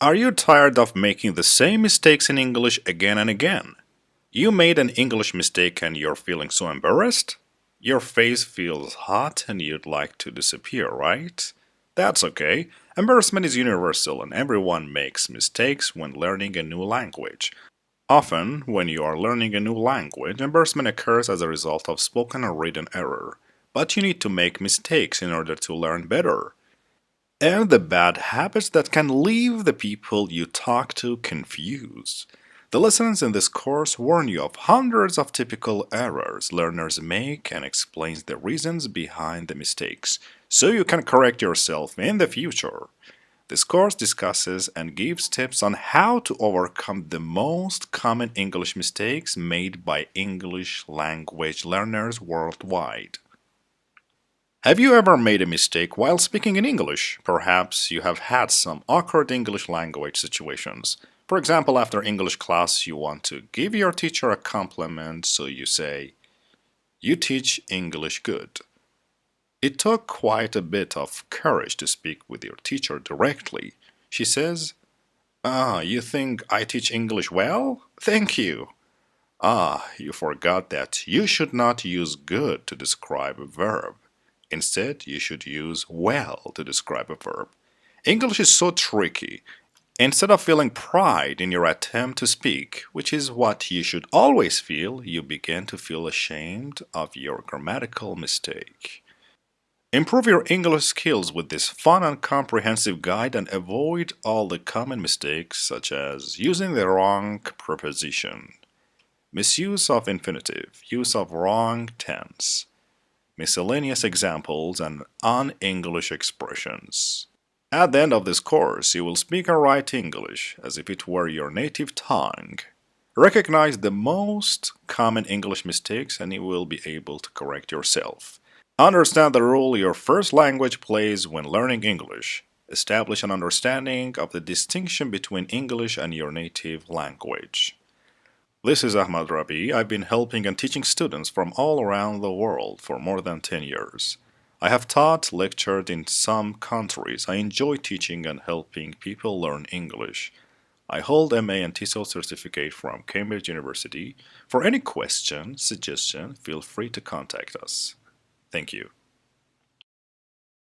Are you tired of making the same mistakes in English again and again? You made an English mistake and you're feeling so embarrassed? Your face feels hot and you'd like to disappear, right? That's okay. Embarrassment is universal and everyone makes mistakes when learning a new language. Often, when you are learning a new language, embarrassment occurs as a result of spoken or written error. But you need to make mistakes in order to learn better. And the bad habits that can leave the people you talk to confused. The lessons in this course warn you of hundreds of typical errors learners make and explains the reasons behind the mistakes, so you can correct yourself in the future. This course discusses and gives tips on how to overcome the most common English mistakes made by English language learners worldwide. Have you ever made a mistake while speaking in English? Perhaps you have had some awkward English language situations. For example, after English class, you want to give your teacher a compliment, so you say, "You teach English good." It took quite a bit of courage to speak with your teacher directly. She says, "Ah, you think I teach English well? Thank you." Ah, you forgot that you should not use good to describe a verb. Instead, you should use well to describe a verb. English is so tricky. Instead of feeling pride in your attempt to speak, which is what you should always feel, you begin to feel ashamed of your grammatical mistake. Improve your English skills with this fun and comprehensive guide and avoid all the common mistakes such as using the wrong preposition, misuse of infinitive, use of wrong tense, miscellaneous examples, and un-English expressions. At the end of this course, you will speak and write English as if it were your native tongue. Recognize the most common English mistakes and you will be able to correct yourself. Understand the role your first language plays when learning English. Establish an understanding of the distinction between English and your native language. This is Ahmad Rabiee. I've been helping and teaching students from all around the world for more than 10 years. I have taught, lectured in some countries. I enjoy teaching and helping people learn English. I hold MA and TESOL certificate from Cambridge University. For any question, suggestion, feel free to contact us. Thank you.